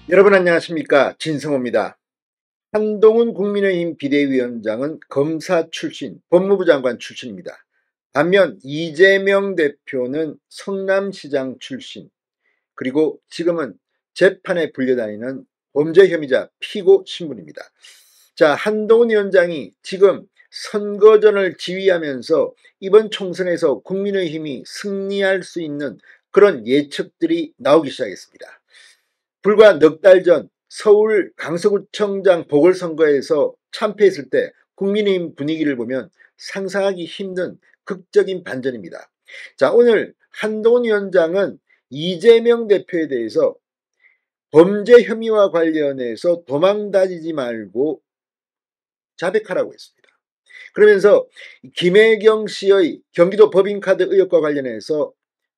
여러분 안녕하십니까? 진성호입니다. 한동훈 국민의힘 비대위원장은 검사 출신, 법무부 장관 출신입니다. 반면 이재명 대표는 성남시장 출신, 그리고 지금은 재판에 불려다니는 범죄 혐의자 피고 신분입니다. 자, 한동훈 위원장이 지금 선거전을 지휘하면서 이번 총선에서 국민의힘이 승리할 수 있는 그런 예측들이 나오기 시작했습니다. 불과 넉 달 전 서울 강서구청장 보궐선거에서 참패했을 때 국민의힘 분위기를 보면 상상하기 힘든 극적인 반전입니다. 자, 오늘 한동훈 위원장은 이재명 대표에 대해서 범죄 혐의와 관련해서 도망다니지 말고 자백하라고 했습니다. 그러면서 김혜경 씨의 경기도 법인카드 의혹과 관련해서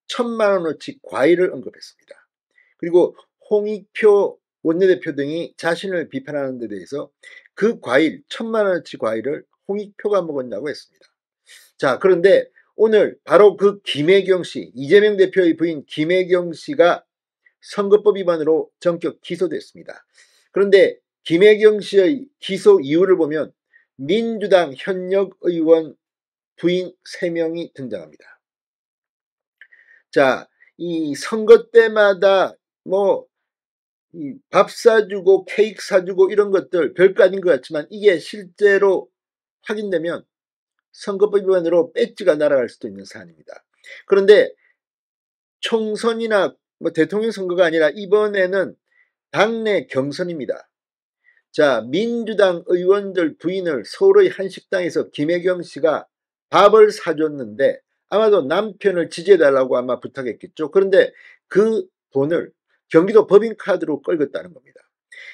1,000만 원어치 과일을 언급했습니다. 그리고 홍익표 원내대표 등이 자신을 비판하는 데 대해서 그 과일 1,000만 원어치 과일을 홍익표가 먹었냐고 했습니다. 자, 그런데 오늘 바로 그 김혜경 씨, 이재명 대표의 부인 김혜경 씨가 선거법 위반으로 전격 기소됐습니다. 그런데 김혜경 씨의 기소 이유를 보면 민주당 현역 의원 부인 3명이 등장합니다. 자, 이 선거 때마다 밥 사주고 케이크 사주고 이런 것들 별거 아닌 것 같지만 이게 실제로 확인되면 선거법 위반으로 배지가 날아갈 수도 있는 사안입니다. 그런데 총선이나 대통령 선거가 아니라 이번에는 당내 경선입니다. 자, 민주당 의원들 부인을 서울의 한 식당에서 김혜경 씨가 밥을 사줬는데 아마도 남편을 지지해달라고 아마 부탁했겠죠. 그런데 그 돈을 경기도 법인카드로 끌었다는 겁니다.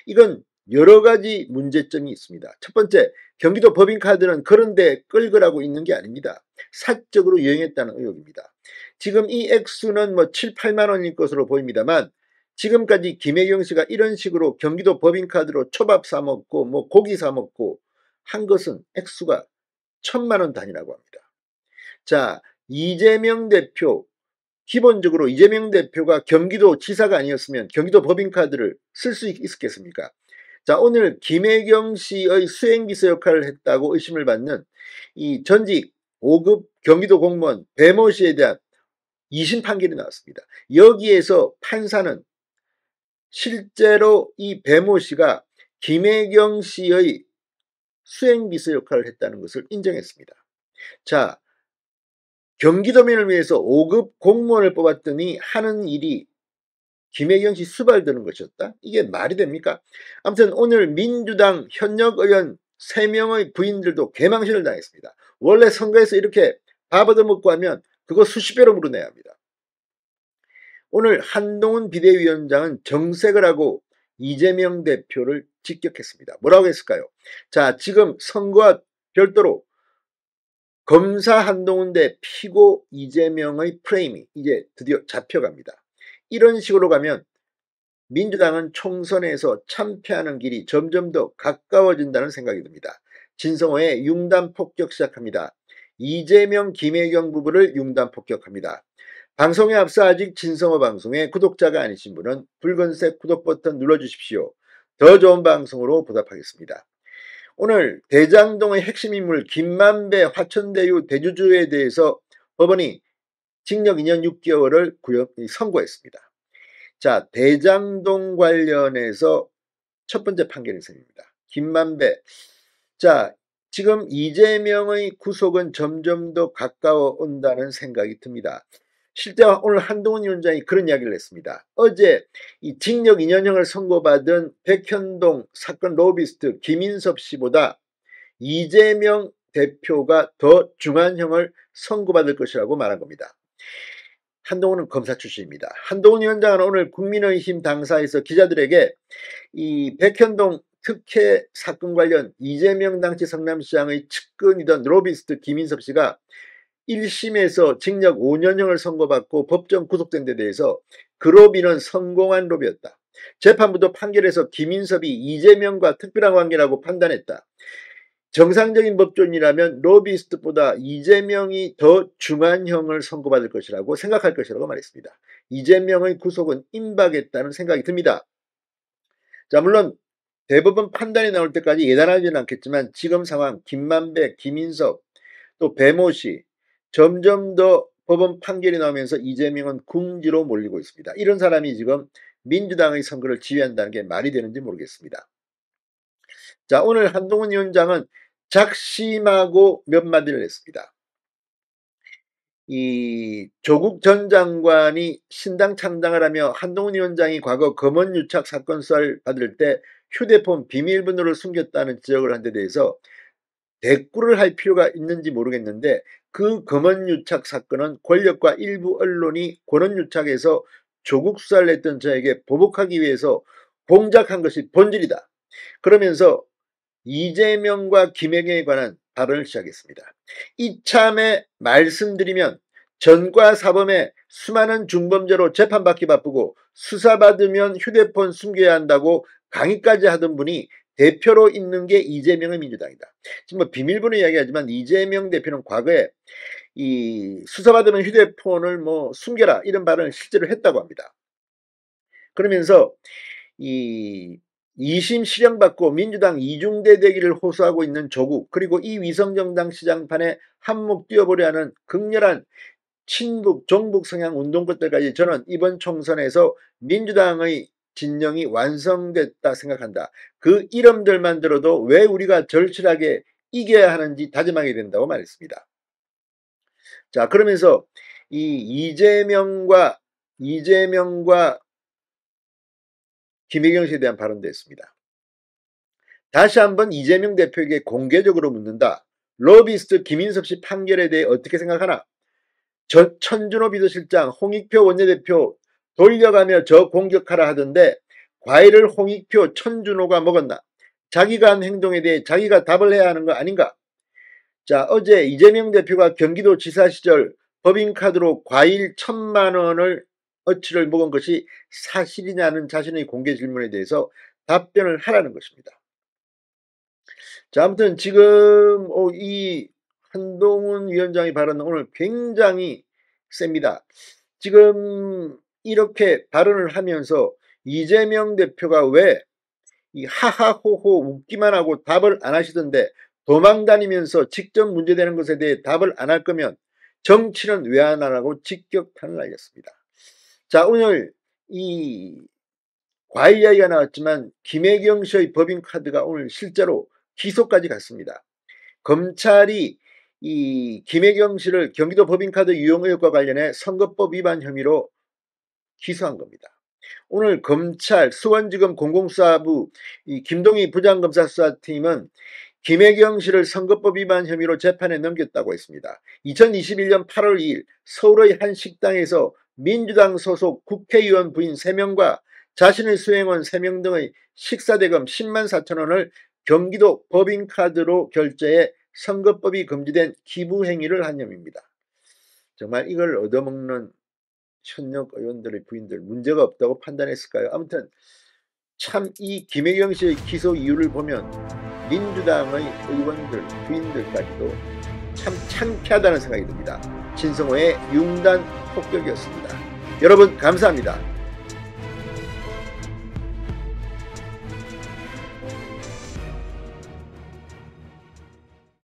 이건 여러 가지 문제점이 있습니다. 첫 번째, 경기도 법인카드는 그런데 끌거라고 있는 게 아닙니다. 사적으로 유용했다는 의혹입니다. 지금 이 액수는 7, 8만 원일 것으로 보입니다만 지금까지 김혜경 씨가 이런 식으로 경기도 법인카드로 초밥 사 먹고 고기 사 먹고 한 것은 액수가 1,000만 원 단위라고 합니다. 자, 이재명 대표, 기본적으로 이재명 대표가 경기도 지사가 아니었으면 경기도 법인카드를 쓸 수 있었겠습니까? 자, 오늘 김혜경 씨의 수행비서 역할을 했다고 의심을 받는 이 전직 5급 경기도 공무원 배모 씨에 대한 2심 판결이 나왔습니다. 여기에서 판사는 실제로 이 배모 씨가 김혜경 씨의 수행비서 역할을 했다는 것을 인정했습니다. 자, 경기도민을 위해서 5급 공무원을 뽑았더니 하는 일이 김혜경 씨 수발드는 것이었다? 이게 말이 됩니까? 아무튼 오늘 민주당 현역 의원 3명의 부인들도 개망신을 당했습니다. 원래 선거에서 이렇게 밥 얻어먹고 하면 그거 수십 배로 물어내야 합니다. 오늘 한동훈 비대위원장은 정색을 하고 이재명 대표를 직격했습니다. 뭐라고 했을까요? 자, 지금 선거와 별도로 검사 한동훈 대 피고 이재명의 프레임이 이제 드디어 잡혀갑니다. 이런 식으로 가면 민주당은 총선에서 참패하는 길이 점점 더 가까워진다는 생각이 듭니다. 진성호의 융단 폭격 시작합니다. 이재명, 김혜경 부부를 융단 폭격합니다. 방송에 앞서 아직 진성호 방송에 구독자가 아니신 분은 붉은색 구독 버튼 눌러주십시오. 더 좋은 방송으로 보답하겠습니다. 오늘 대장동의 핵심 인물 김만배 화천대유 대주주에 대해서 법원이 징역 2년 6개월을 선고했습니다. 자, 대장동 관련해서 첫 번째 판결이 있습니다. 김만배. 자, 지금 이재명의 구속은 점점 더 가까워 온다는 생각이 듭니다. 실제 오늘 한동훈 위원장이 그런 이야기를 했습니다. 어제 이 징역 2년형을 선고받은 백현동 사건 로비스트 김인섭 씨보다 이재명 대표가 더 중한형을 선고받을 것이라고 말한 겁니다. 한동훈은 검사 출신입니다. 한동훈 위원장은 오늘 국민의힘 당사에서 기자들에게 이 백현동 특혜 사건 관련 이재명 당시 성남시장의 측근이던 로비스트 김인섭 씨가 1심에서 징역 5년형을 선고받고 법정 구속된 데 대해서 그 로비는 성공한 로비였다. 재판부도 판결에서 김인섭이 이재명과 특별한 관계라고 판단했다. 정상적인 법조인이라면 로비스트보다 이재명이 더 중한형을 선고받을 것이라고 생각할 것이라고 말했습니다. 이재명의 구속은 임박했다는 생각이 듭니다. 자, 물론 대법원 판단이 나올 때까지 예단하지는 않겠지만 지금 상황 김만배, 김인석, 또 배모 씨 점점 더 법원 판결이 나오면서 이재명은 궁지로 몰리고 있습니다. 이런 사람이 지금 민주당의 선거를 지휘한다는 게 말이 되는지 모르겠습니다. 자, 오늘 한동훈 위원장은 작심하고 몇 마디를 했습니다. 이 조국 전 장관이 신당 창당을 하며 한동훈 위원장이 과거 검언유착 사건 수사를 받을 때 휴대폰 비밀번호를 숨겼다는 지적을 한 데 대해서 대꾸를 할 필요가 있는지 모르겠는데, 그 검언유착 사건은 권력과 일부 언론이 권언유착해서 조국 수사를 했던 저에게 보복하기 위해서 공작한 것이 본질이다. 그러면서 이재명과 김혜경에 관한 발언을 시작했습니다. 이참에 말씀드리면 전과 사범에 수많은 중범죄로 재판받기 바쁘고 수사받으면 휴대폰 숨겨야 한다고 강의까지 하던 분이 대표로 있는 게 이재명의 민주당이다. 지금 뭐 비밀번호 이야기하지만 이재명 대표는 과거에 이 수사받으면 휴대폰을 뭐 숨겨라 이런 발언을 실제로 했다고 합니다. 그러면서 이 2심 실형받고 민주당 이중대 되기를 호소하고 있는 조국, 그리고 이 위성정당 시장판에 한몫 뛰어보려 하는 극렬한 친북, 종북 성향 운동권들까지 저는 이번 총선에서 민주당의 진영이 완성됐다 생각한다. 그 이름들만 들어도 왜 우리가 절실하게 이겨야 하는지 다짐하게 된다고 말했습니다. 자, 그러면서 이 이재명과 김혜경 씨에 대한 발언도 했습니다. 다시 한번 이재명 대표에게 공개적으로 묻는다. 로비스트 김인섭 씨 판결에 대해 어떻게 생각하나? 천준호 비서실장, 홍익표 원내대표 돌려가며 저 공격하라 하던데 과일을 홍익표, 천준호가 먹었나? 자기가 한 행동에 대해 자기가 답을 해야 하는 거 아닌가? 자, 어제 이재명 대표가 경기도지사 시절 법인카드로 과일 1,000만 원을 어치를 먹은 것이 사실이냐는 자신의 공개 질문에 대해서 답변을 하라는 것입니다. 자, 아무튼 지금 이 한동훈 위원장의 발언은 오늘 굉장히 셉니다. 지금 이렇게 발언을 하면서 이재명 대표가 왜 이 하하호호 웃기만 하고 답을 안 하시던데 도망다니면서 직접 문제되는 것에 대해 답을 안 할 거면 정치는 왜 안 하라고 직격탄을 날렸습니다. 자, 오늘 이 과일 이야기가 나왔지만 김혜경 씨의 법인카드가 오늘 실제로 기소까지 갔습니다. 검찰이 이 김혜경 씨를 경기도 법인카드 유용 의혹과 관련해 선거법 위반 혐의로 기소한 겁니다. 오늘 검찰 수원지검 공공수사부 이 김동희 부장검사수사팀은 김혜경 씨를 선거법 위반 혐의로 재판에 넘겼다고 했습니다. 2021년 8월 2일 서울의 한 식당에서 민주당 소속 국회의원 부인 3명과 자신의 수행원 3명 등의 식사대금 10만 4천 원을 경기도 법인카드로 결제해 선거법이 금지된 기부행위를 한 혐의입니다. 정말 이걸 얻어먹는 현역 의원들의 부인들 문제가 없다고 판단했을까요? 아무튼 참 이 김혜경 씨의 기소 이유를 보면 민주당의 의원들, 부인들까지도 참 창피하다는 생각이 듭니다. 진성호의 융단 폭격이었습니다. 여러분 감사합니다.